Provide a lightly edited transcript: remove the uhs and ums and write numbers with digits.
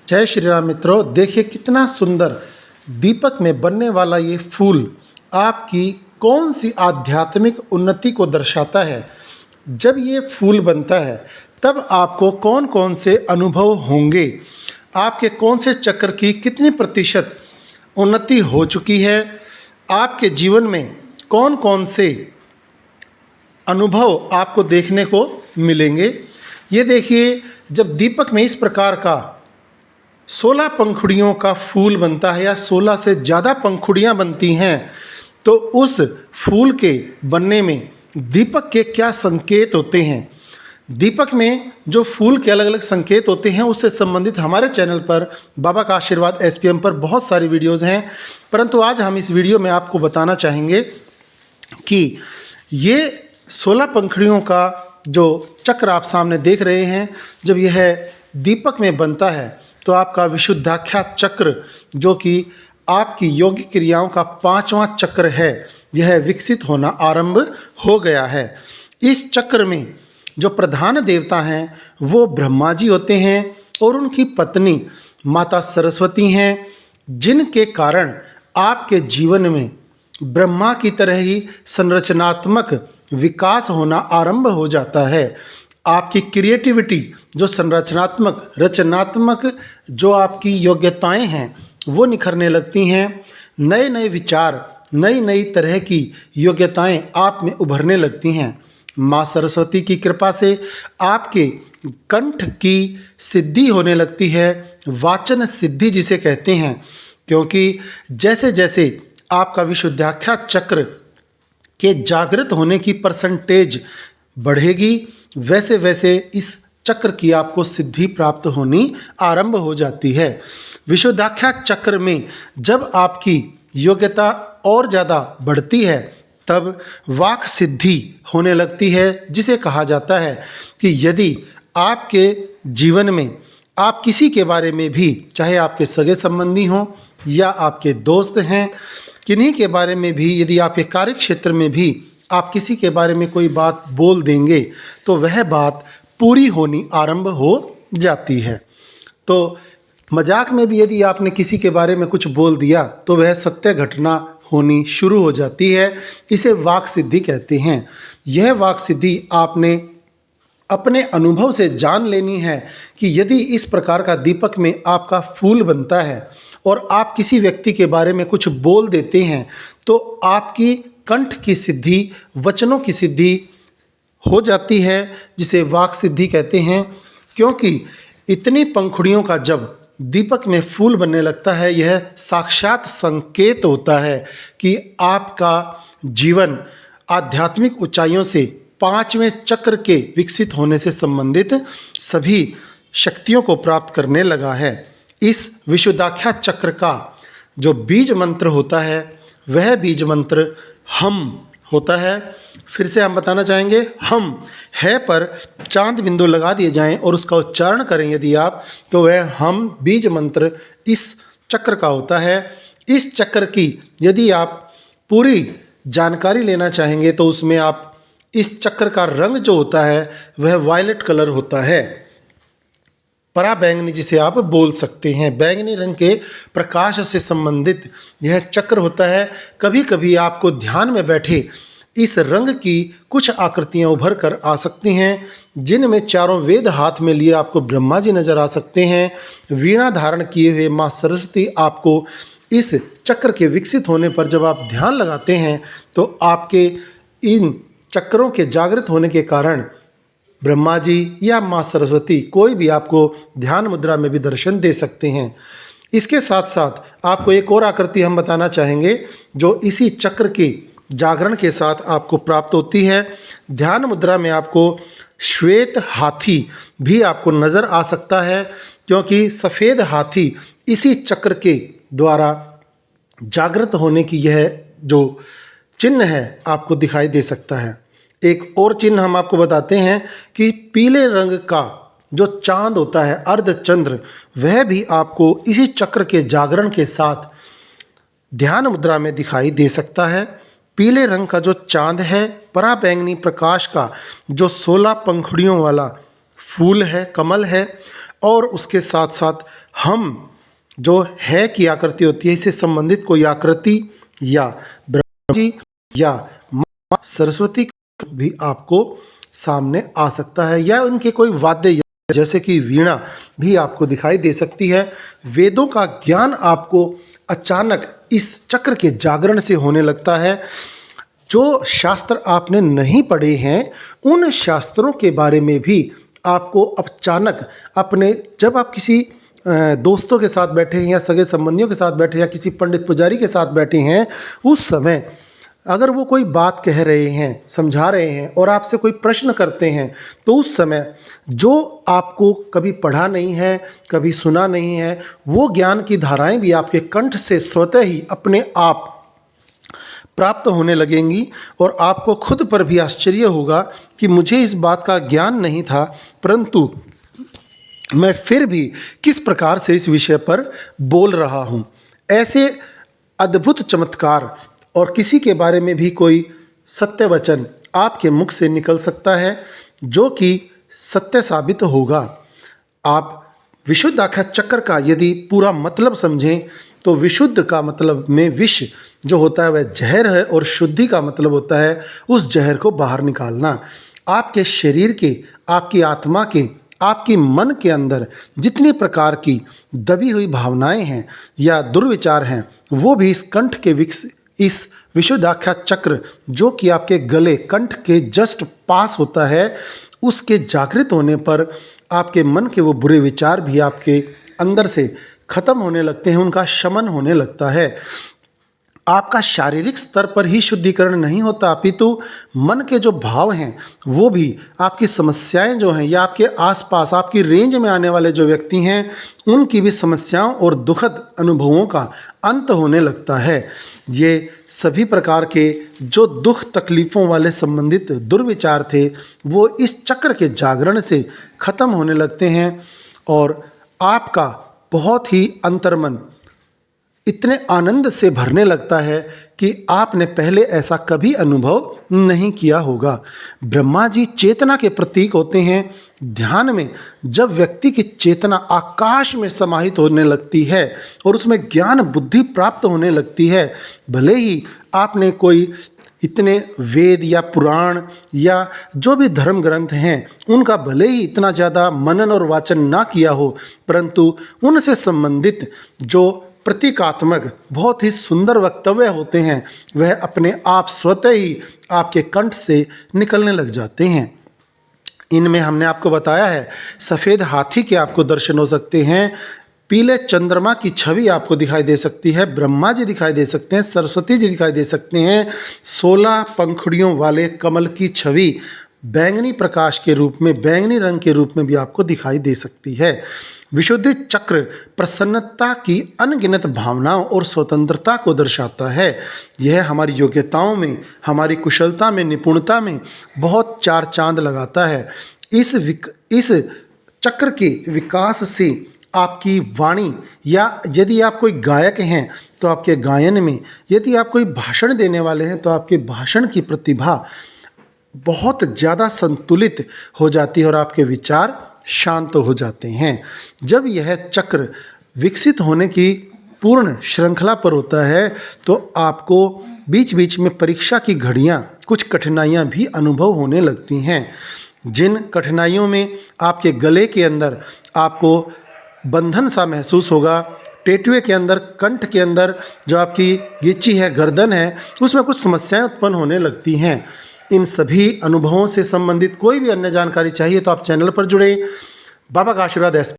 जय श्री राम मित्रों, देखिए कितना सुंदर दीपक में बनने वाला ये फूल आपकी कौन सी आध्यात्मिक उन्नति को दर्शाता है। जब ये फूल बनता है तब आपको कौन कौन से अनुभव होंगे, आपके कौन से चक्र की कितनी प्रतिशत उन्नति हो चुकी है, आपके जीवन में कौन कौन से अनुभव आपको देखने को मिलेंगे। ये देखिए, जब दीपक में इस प्रकार का 16 पंखुड़ियों का फूल बनता है या 16 से ज़्यादा पंखुड़ियाँ बनती हैं, तो उस फूल के बनने में दीपक के क्या संकेत होते हैं। दीपक में जो फूल के अलग अलग संकेत होते हैं उससे संबंधित हमारे चैनल पर बाबा का आशीर्वाद SPM पर बहुत सारी वीडियोज़ हैं, परंतु आज हम इस वीडियो में आपको बताना चाहेंगे कि ये 16 पंखुड़ियों का जो चक्र आप सामने देख रहे हैं, जब यह दीपक में बनता है तो आपका विशुद्धाख्या चक्र, जो कि आपकी योगिक क्रियाओं का 5वां चक्र है, यह विकसित होना आरंभ हो गया है। इस चक्र में जो प्रधान देवता हैं वो ब्रह्मा जी होते हैं और उनकी पत्नी माता सरस्वती हैं, जिनके कारण आपके जीवन में ब्रह्मा की तरह ही संरचनात्मक विकास होना आरंभ हो जाता है। आपकी क्रिएटिविटी, जो संरचनात्मक रचनात्मक जो आपकी योग्यताएं हैं वो निखरने लगती हैं। नए नए विचार, नई नई तरह की योग्यताएं आप में उभरने लगती हैं। माँ सरस्वती की कृपा से आपके कंठ की सिद्धि होने लगती है, वाचन सिद्धि जिसे कहते हैं, क्योंकि जैसे जैसे आपका विशुद्धाख्या चक्र के जागृत होने की परसेंटेज बढ़ेगी, वैसे वैसे इस चक्र की आपको सिद्धि प्राप्त होनी आरंभ हो जाती है। विशुद्धाख्या चक्र में जब आपकी योग्यता और ज़्यादा बढ़ती है तब वाक सिद्धि होने लगती है, जिसे कहा जाता है कि यदि आपके जीवन में आप किसी के बारे में भी, चाहे आपके सगे संबंधी हों या आपके दोस्त हैं, किन्हीं के बारे में भी, यदि आपके कार्य क्षेत्र में भी आप किसी के बारे में कोई बात बोल देंगे तो वह बात पूरी होनी आरंभ हो जाती है। तो मजाक में भी यदि आपने किसी के बारे में कुछ बोल दिया तो वह सत्य घटना होनी शुरू हो जाती है। इसे वाक सिद्धि कहते हैं। यह वाक सिद्धि आपने अपने अनुभव से जान लेनी है कि यदि इस प्रकार का दीपक में आपका फूल बनता है और आप किसी व्यक्ति के बारे में कुछ बोल देते हैं तो आपकी कंठ की सिद्धि, वचनों की सिद्धि हो जाती है, जिसे वाक सिद्धि कहते हैं। क्योंकि इतनी पंखुड़ियों का जब दीपक में फूल बनने लगता है, यह साक्षात संकेत होता है कि आपका जीवन आध्यात्मिक ऊंचाइयों से 5वें चक्र के विकसित होने से संबंधित सभी शक्तियों को प्राप्त करने लगा है। इस विशुद्धाख्या चक्र का जो बीज मंत्र होता है वह बीज मंत्र हम होता है। फिर से हम बताना चाहेंगे, हम है पर चांद बिंदु लगा दिए जाएं और उसका उच्चारण करें यदि आप, तो वह हम बीज मंत्र इस चक्र का होता है। इस चक्र की यदि आप पूरी जानकारी लेना चाहेंगे तो उसमें आप इस चक्र का रंग जो होता है वह वायलेट कलर होता है, परा बैंगनी जिसे आप बोल सकते हैं। बैंगनी रंग के प्रकाश से संबंधित यह चक्र होता है। कभी कभी आपको ध्यान में बैठे इस रंग की कुछ आकृतियां उभर कर आ सकती हैं, जिनमें चारों वेद हाथ में लिए आपको ब्रह्मा जी नजर आ सकते हैं। वीणा धारण किए हुए माँ सरस्वती आपको इस चक्र के विकसित होने पर जब आप ध्यान लगाते हैं तो आपके इन चक्रों के जागृत होने के कारण ब्रह्मा जी या माँ सरस्वती कोई भी आपको ध्यान मुद्रा में भी दर्शन दे सकते हैं। इसके साथ साथ आपको एक और आकृति हम बताना चाहेंगे जो इसी चक्र के जागरण के साथ आपको प्राप्त होती है। ध्यान मुद्रा में आपको श्वेत हाथी भी आपको नज़र आ सकता है, क्योंकि सफ़ेद हाथी इसी चक्र के द्वारा जागृत होने की यह जो चिन्ह है आपको दिखाई दे सकता है। एक और चिन्ह हम आपको बताते हैं कि पीले रंग का जो चांद होता है, अर्धचंद्र, वह भी आपको इसी चक्र के जागरण के साथ ध्यान मुद्रा में दिखाई दे सकता है। पीले रंग का जो चांद है, परा बैंगनी प्रकाश का जो 16 पंखुड़ियों वाला फूल है, कमल है, और उसके साथ साथ हम जो है की आकृति होती है, इससे संबंधित कोई आकृति या ब्रह्मा जी या माँ सरस्वती भी आपको सामने आ सकता है, या उनके कोई वाद्य जैसे कि वीणा भी आपको दिखाई दे सकती है। वेदों का ज्ञान आपको अचानक इस चक्र के जागरण से होने लगता है। जो शास्त्र आपने नहीं पढ़े हैं, उन शास्त्रों के बारे में भी आपको अचानक अपने, जब आप किसी दोस्तों के साथ बैठे हैं या सगे संबंधियों के साथ बैठे या किसी पंडित पुजारी के साथ बैठे हैं, उस समय अगर वो कोई बात कह रहे हैं, समझा रहे हैं और आपसे कोई प्रश्न करते हैं, तो उस समय जो आपको कभी पढ़ा नहीं है, कभी सुना नहीं है, वो ज्ञान की धाराएं भी आपके कंठ से स्वतः ही अपने आप प्राप्त होने लगेंगी और आपको खुद पर भी आश्चर्य होगा कि मुझे इस बात का ज्ञान नहीं था, परंतु मैं फिर भी किस प्रकार से इस विषय पर बोल रहा हूँ। ऐसे अद्भुत चमत्कार और किसी के बारे में भी कोई सत्य वचन आपके मुख से निकल सकता है जो कि सत्य साबित होगा। आप विशुद्ध आख्या चक्र का यदि पूरा मतलब समझें तो विशुद्ध का मतलब में विष जो होता है वह जहर है, और शुद्धि का मतलब होता है उस जहर को बाहर निकालना। आपके शरीर के, आपकी आत्मा के, आपकी मन के अंदर जितनी प्रकार की दबी हुई भावनाएं हैं या दुर्विचार हैं, वो भी इस कंठ के इस विशुद्ध आख्या चक्र जो कि आपके गले कंठ के जस्ट पास होता है, उसके जागृत होने पर आपके मन के वो बुरे विचार भी आपके अंदर से खत्म होने लगते हैं, उनका शमन होने लगता है। आपका शारीरिक स्तर पर ही शुद्धिकरण नहीं होता, अपितु मन के जो भाव हैं वो भी, आपकी समस्याएं जो हैं या आपके आसपास आपकी रेंज में आने वाले जो व्यक्ति हैं, उनकी भी समस्याओं और दुखद अनुभवों का अंत होने लगता है। ये सभी प्रकार के जो दुख तकलीफ़ों वाले संबंधित दुर्विचार थे, वो इस चक्र के जागरण से खत्म होने लगते हैं और आपका बहुत ही अंतर्मन इतने आनंद से भरने लगता है कि आपने पहले ऐसा कभी अनुभव नहीं किया होगा। ब्रह्मा जी चेतना के प्रतीक होते हैं। ध्यान में जब व्यक्ति की चेतना आकाश में समाहित होने लगती है और उसमें ज्ञान बुद्धि प्राप्त होने लगती है, भले ही आपने कोई इतने वेद या पुराण या जो भी धर्म ग्रंथ हैं उनका भले ही इतना ज़्यादा मनन और वाचन ना किया हो, परंतु उनसे संबंधित जो प्रतीकात्मक बहुत ही सुंदर वक्तव्य होते हैं, वह अपने आप स्वतः ही आपके कंठ से निकलने लग जाते हैं। इनमें हमने आपको बताया है, सफ़ेद हाथी के आपको दर्शन हो सकते हैं, पीले चंद्रमा की छवि आपको दिखाई दे सकती है, ब्रह्मा जी दिखाई दे सकते हैं, सरस्वती जी दिखाई दे सकते हैं, 16 पंखुड़ियों वाले कमल की छवि बैंगनी प्रकाश के रूप में, बैंगनी रंग के रूप में भी आपको दिखाई दे सकती है। विशुद्धि चक्र प्रसन्नता की अनगिनत भावनाओं और स्वतंत्रता को दर्शाता है। यह हमारी योग्यताओं में, हमारी कुशलता में, निपुणता में बहुत चार चांद लगाता है। इस चक्र के विकास से आपकी वाणी, या यदि आप कोई गायक हैं तो आपके गायन में, यदि आप कोई भाषण देने वाले हैं तो आपके भाषण की प्रतिभा बहुत ज़्यादा संतुलित हो जाती है और आपके विचार शांत हो जाते हैं। जब यह चक्र विकसित होने की पूर्ण श्रृंखला पर होता है तो आपको बीच बीच में परीक्षा की घड़ियां, कुछ कठिनाइयां भी अनुभव होने लगती हैं। जिन कठिनाइयों में आपके गले के अंदर आपको बंधन सा महसूस होगा, टेटुए के अंदर, कंठ के अंदर जो आपकी गिच्ची है, गर्दन है, उसमें कुछ समस्याएं उत्पन्न होने लगती हैं। इन सभी अनुभवों से संबंधित कोई भी अन्य जानकारी चाहिए तो आप चैनल पर जुड़े। बाबा का आशीर्वाद है।